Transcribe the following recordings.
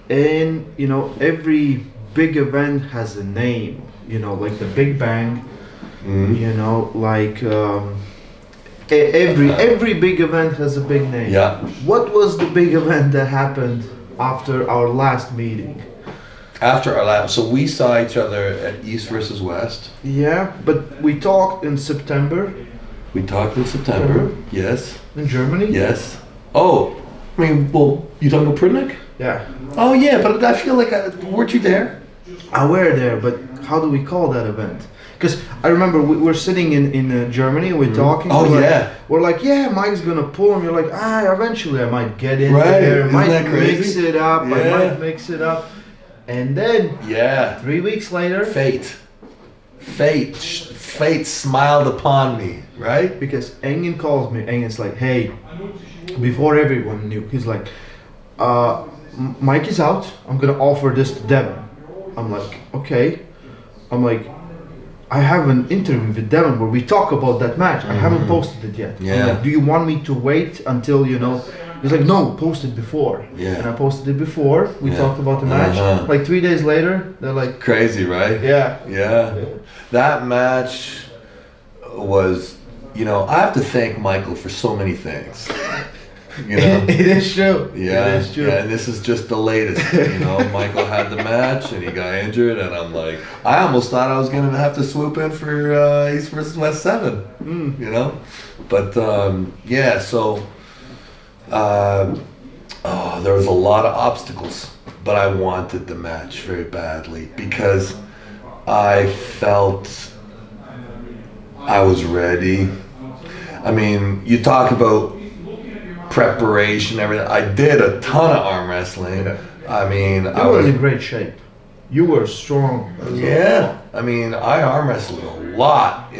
And every big event has a name. Like the Big Bang. Like every big event has a big name. Yeah. What was the big event that happened after our last meeting? After our last, so we saw each other at East versus West. Yeah, but we talked in September. We talked in September. Yes. In Germany. Yes. Oh, I mean, well, you talking about Prudnik? Yeah. Oh yeah, but I feel like weren't you there? I were there, but how do we call that event? Because I remember we're sitting in Germany, we're talking. Oh we're yeah. We're like, yeah, Mike's gonna pull him. You're like, eventually I might get in Right. there, Isn't might that crazy? mix it up, I Yeah. might mix it up, and then 3 weeks later, Fate smiled upon me, right? because Engen calls me, Engen's like, hey, before everyone knew, he's like, Mike is out. I'm gonna offer this to Devon. I'm like, okay. I'm like, I have an interview with Devon where we talk about that match. I haven't posted it yet. Yeah. I'm like, do you want me to wait until He's like, no, post it before. Yeah. And I posted it before. We talked about the match. Like 3 days later, they're like, Crazy, right? yeah. That match was, I have to thank Michael for so many things. It is true. Yeah, It is true. yeah, and this is just the latest. Michael had the match and he got injured, and I'm like, I almost thought I was gonna have to swoop in for East versus West 7. But yeah, so there was a lot of obstacles, but I wanted the match very badly because I felt I was ready. I mean, you talk about preparation, everything. I did a ton of arm wrestling. Yeah. I mean, You were in great shape. You were strong. Yeah. I mean, I arm wrestled a lot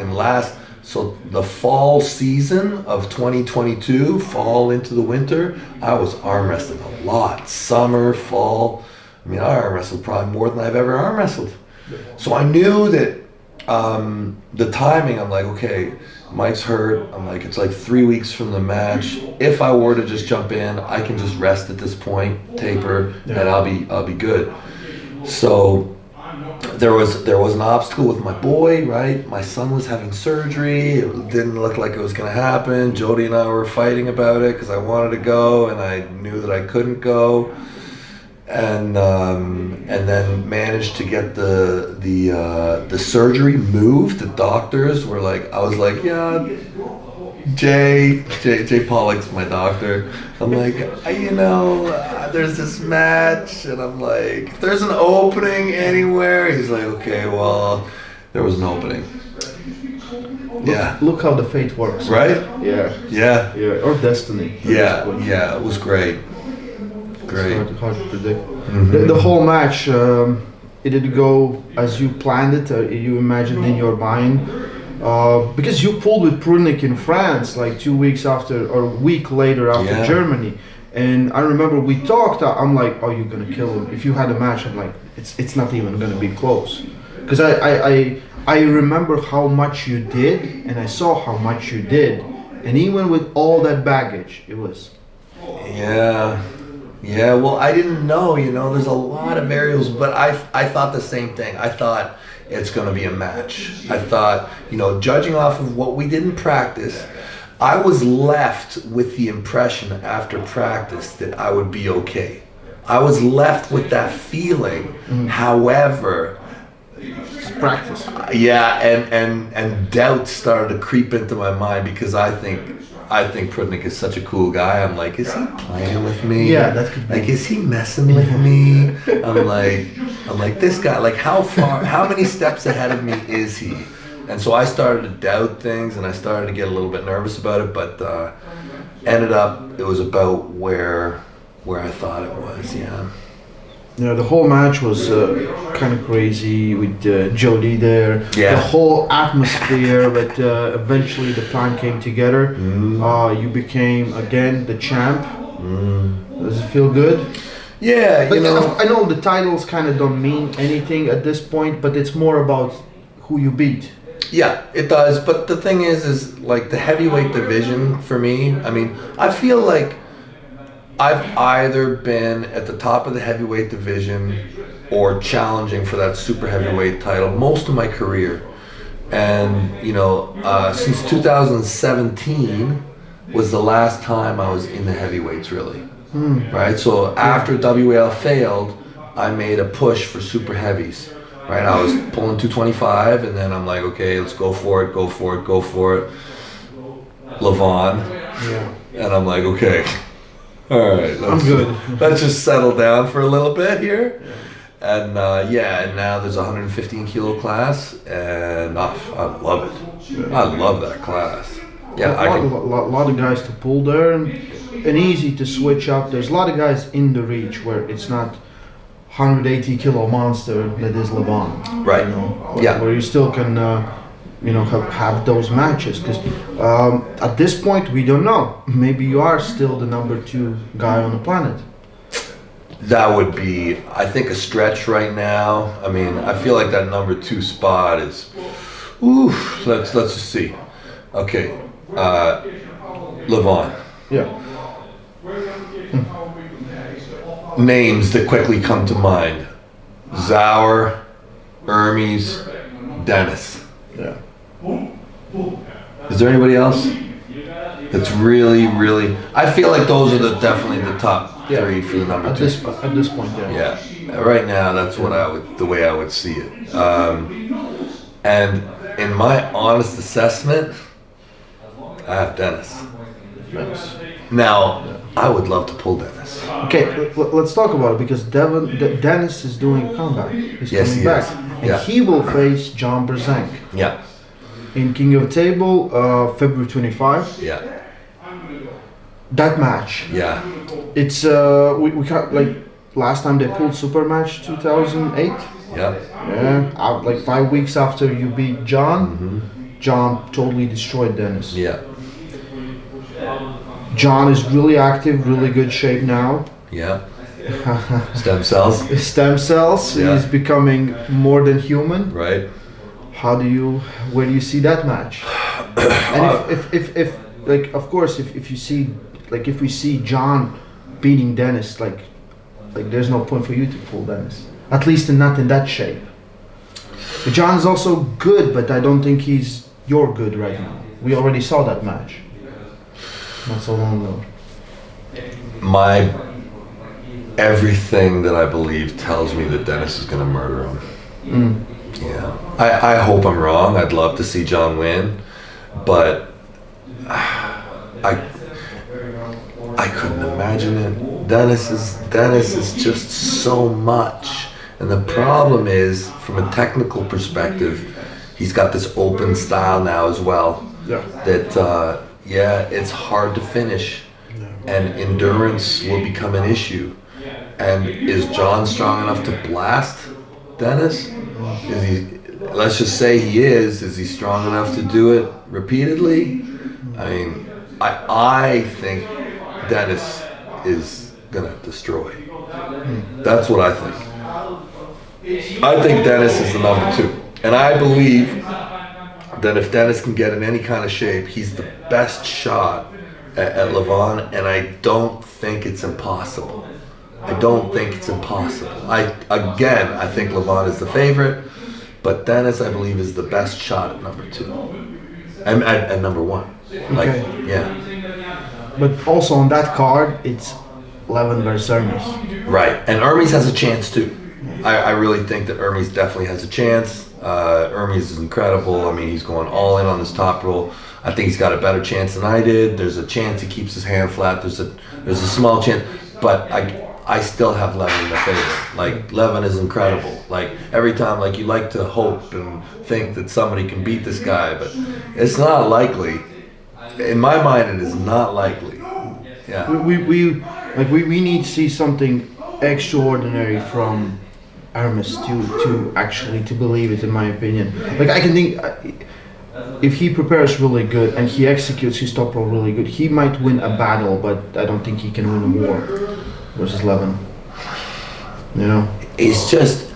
so the fall season of 2022, fall into the winter, I was arm wrestling a lot. Summer, fall. I mean, I arm wrestled probably more than I've ever arm wrestled. So I knew that the timing, I'm like, okay, Mike's hurt. I'm like, it's like 3 weeks from the match. If I were to just jump in, I can just rest at this point, taper, and I'll be good. So there was an obstacle with my boy, right? My son was having surgery. It didn't look like it was gonna happen. Jody and I were fighting about it because I wanted to go and I knew that I couldn't go. And then managed to get the surgery moved. The doctors were like, I was like, yeah, Jay Pollock's my doctor. I'm like, there's this match, and I'm like, if there's an opening anywhere, he's like, okay, well, there was an opening. Look how the fate works. Right? Yeah. Or destiny. Yeah, it was great. Great. It's hard to predict. The whole match, it did go as you planned it, you imagined in your mind. Because you pulled with Prudnik in France like 2 weeks after, or a week later after Germany. And I remember we talked, I'm like, oh, you're going to kill him. If you had a match, I'm like, it's not even going to be close. Because I remember how much you did, and I saw how much you did. And even with all that baggage, it was... Yeah, well, I didn't know, there's a lot of variables, but I thought the same thing. I thought it's going to be a match. I thought, judging off of what we did in practice, I was left with the impression after practice that I would be okay. I was left with that feeling. However, practice. Yeah, and doubt started to creep into my mind because I think Prudnik is such a cool guy. I'm like, is he playing with me? Yeah, that could be. Like, is he messing with me? I'm like, this guy, like, how many steps ahead of me is he? And so I started to doubt things, and I started to get a little bit nervous about it, but ended up, it was about where I thought it was, yeah. Yeah, the whole match was kind of crazy with Jody there. Yeah. The whole atmosphere, but eventually the plan came together. You became, again, the champ. Does it feel good? Yeah, but I know the titles kind of don't mean anything at this point, but it's more about who you beat. Yeah, it does. But the thing is like the heavyweight division for me, I mean, I feel like I've either been at the top of the heavyweight division or challenging for that super heavyweight title most of my career. And, since 2017 was the last time I was in the heavyweights, really. Right? So after WAL failed, I made a push for super heavies. Right? I was pulling 225, and then I'm like, okay, let's go for it. Levan. Yeah. And I'm like, okay. All right, I'm good. Let's just settle down for a little bit here. And and now there's a 115 kilo class, and I love it. I love that class. Yeah, a lot of guys to pull there, and easy to switch up. There's a lot of guys in the reach where it's not 180 kilo monster that is Levant. Right. Where you still can have those matches, because at this point we don't know. Maybe you are still the number 2 guy on the planet. That would be, I think, a stretch right now. I mean, I feel like that number 2 spot is, let's just see. Okay, Levant. Yeah. Names that quickly come to mind: Zauer, Hermes, Denis. Yeah. Is there anybody else that's really, really? I feel like those are definitely the top 3 for the number 2. At this point, yeah. Yeah. Right now, that's what the way I would see it. And in my honest assessment, I have Denis. Nice. Now, I would love to pull Denis. Okay, let's talk about it, because Denis is doing a comeback. He's coming back. And he will face John Brzenk. Yeah. In King of the Table, February 25. Yeah. That match. Yeah. It's we can't, like, last time they pulled super match 2008. Yeah. Yeah. Like 5 weeks after you beat John, John totally destroyed Denis. Yeah. John is really active, really good shape now. Yeah. Stem cells. Stem cells. Yeah. He's becoming more than human. Right. Where do you see that match? And if like, of course, if you see, like, if we see John beating Denis, like there's no point for you to pull Denis. At least not in that shape. But John's also good, but I don't think he's your good right now. We already saw that match not so long ago. Everything that I believe tells me that Denis is going to murder him. Yeah. I hope I'm wrong. I'd love to see John win, but I couldn't imagine it. Denis is just so much. And the problem is, from a technical perspective, he's got this open style now as well. Yeah. That it's hard to finish, and endurance will become an issue. And is John strong enough to blast Denis? Is he? Let's just say he is. Is he strong enough to do it repeatedly? I mean, I think Denis is gonna destroy. That's what I think. I think Denis is the number 2, and I believe that if Denis can get in any kind of shape, he's the best shot at Levant, and I don't think it's impossible. I think Levant is the favorite, but Denis, I believe, is the best shot at number 2, and at number 1. Like, Okay. yeah. But also on that card, it's Levan versus Hermes. Right, and Hermes has a chance too. I really think that Hermes definitely has a chance. Hermes is incredible. I mean, he's going all in on this top roll. I think he's got a better chance than I did. There's a chance he keeps his hand flat. There's a small chance, but I still have Levan in the favorite. Like, Levan is incredible. Like, every time, like, you like to hope and think that somebody can beat this guy, but it's not likely. In my mind, it is not likely. Yeah. We need to see something extraordinary from Hermes to actually to believe it, in my opinion. Like, I can think, if he prepares really good and he executes his top roll really good, he might win a battle, but I don't think he can win a war versus Levan. You know? It's just,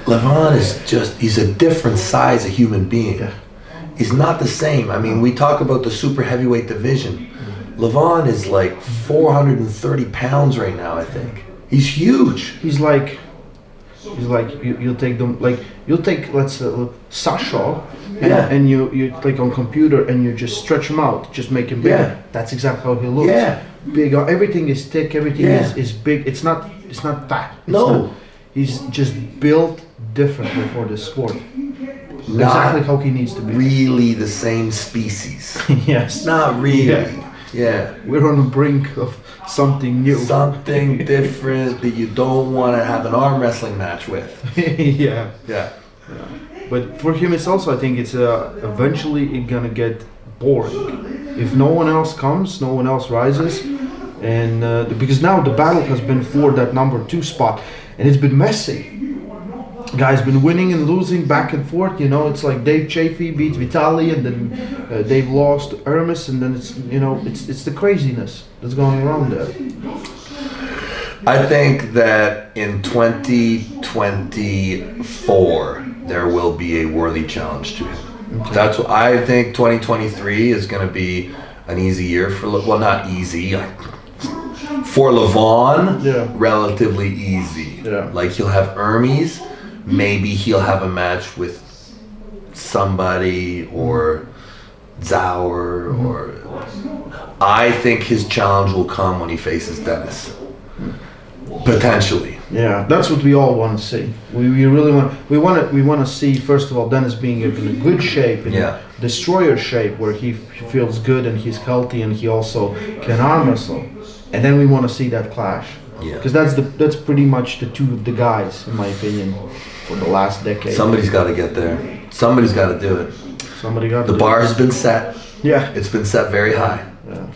Levant is just, he's a different size of human being. Yeah. He's not the same. I mean, we talk about the super heavyweight division, Levant is like 430 pounds right now, I think. He's huge. He's like you'll take them like you'll take let's Sasha and you click on computer and you just stretch him out, just make him bigger. Yeah. That's exactly how he looks. Yeah. Big. Everything is thick. Everything is big. It's not fat. He's just built differently for this sport. Not exactly how he needs to be. Really the same species. Yes. Not really. Yeah. We're on the brink of something new. Something different that you don't want to have an arm wrestling match with. Yeah. But for him, it's also, I think it's eventually gonna get boring. If no one else comes, no one else rises, and because now the battle has been for that number 2 spot, and it's been messy. Guys been winning and losing back and forth. You know, it's like Dave Chaffee beat Vitali, and then Dave lost to Hermes, and then it's the craziness that's going around there. I think that in 2024 there will be a worthy challenge to him. Okay. That's what I think. 2023 is going to be an easy year for not easy. For Levan, relatively easy. Yeah. Like he'll have Hermes. Maybe he'll have a match with somebody or Zauer or I think his challenge will come when he faces Denis. Potentially. Yeah, that's what we all want to see. We really want to see first of all Denis being in a good shape, in a destroyer shape where he feels good and he's healthy and he also can arm wrestle. And then we want to see that clash. Yeah. Because that's pretty much the two of the guys, in my opinion, for the last decade. Somebody's got to get there. Somebody's got to do it. The bar has been set. Yeah. It's been set very high. Yeah.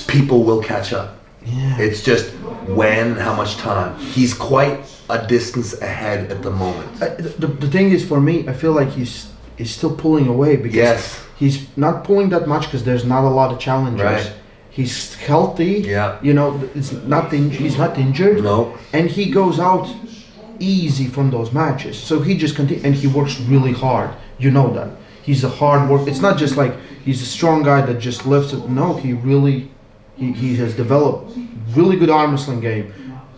People will catch up. Yeah. It's just when, how much time. He's quite a distance ahead at the moment. The thing is, for me, I feel like he's still pulling away because he's not pulling that much because there's not a lot of challengers. Right. He's healthy. Yeah. You know, he's not injured. No. And he goes out easy from those matches. So he just continues, and he works really hard. You know that. He's a hard worker. It's not just like he's a strong guy that just lifts it. No, he really, he has developed really good arm wrestling game.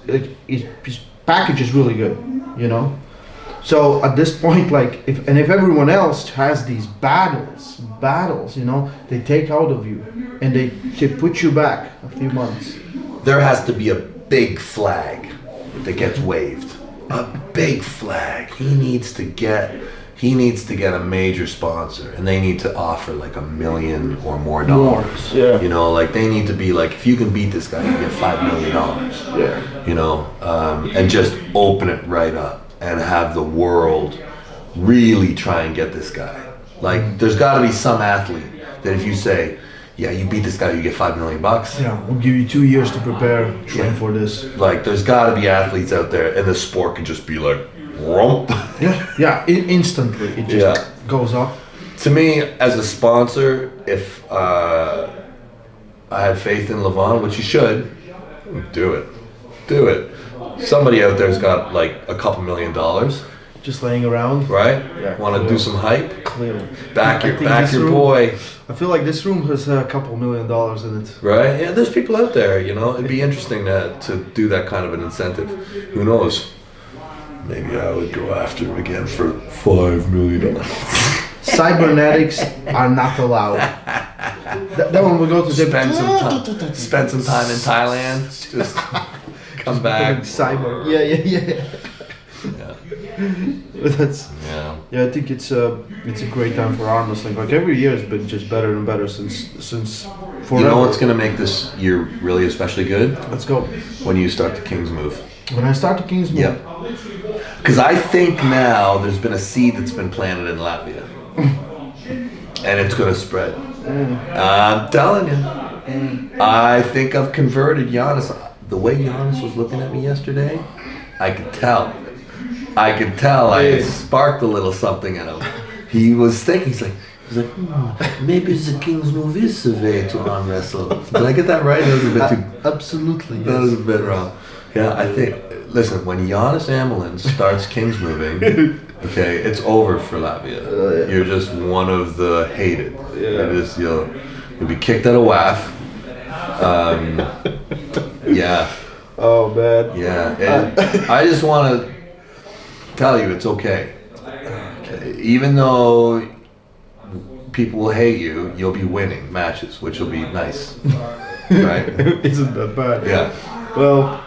Like his package is really good, you know. So at this point, like if everyone else has these battles, you know, they take out of you and they put you back a few months. There has to be a big flag that gets waved. A big flag. He needs to get a major sponsor, and they need to offer like $1 million or more dollars. Yeah. You know, like they need to be like, if you can beat this guy, you get $5 million. Yeah. You know, and just open it right up and have the world really try and get this guy. Like, there's got to be some athlete that if you say, yeah, you beat this guy, you get $5 million. Yeah, we'll give you 2 years to prepare, train for this. Like, there's got to be athletes out there, and the sport can just be like, rump. Instantly it just goes up. To me, as a sponsor, if I had faith in Levan, which you should, do it. Somebody out there's got like a couple $1 million. Just laying around. Right? Yeah. Want to do some hype? Clearly. Back your boy. I feel like this room has a couple $1 million in it. Right? Yeah, there's people out there, you know. It'd be interesting to do that kind of an incentive. Who knows? Maybe I would go after him again for $5 million. Cybernetics are not allowed. That one will go to spend some time in Thailand. Just come back. Cyber. Yeah. But that's I think it's a great time for arm wrestling. Like every year has been just better and better since forever. You know what's gonna make this year really especially good? Let's go. When you start the King's Move. When I start the King's Move. Yep. Because I think now there's been a seed that's been planted in Latvia, and it's gonna spread. I'm telling you. I think I've converted Giannis. The way Giannis was looking at me yesterday, I could tell. I sparked a little something in him. He was thinking, he's like, maybe the King's Move is the way to arm wrestle. Did I get that right? That was a bit too... Absolutely, yes. That was a bit wrong. Yeah, I think... Listen, when Giannis Amelin starts King's Moving, okay, it's over for Latvia. You're just one of the hated. Yeah. You'll be kicked out of WAF, Yeah. Oh man. Yeah. And I just want to tell you it's okay. Even though people will hate you, you'll be winning matches, which will be nice. Right? Isn't that bad? Yeah. Well,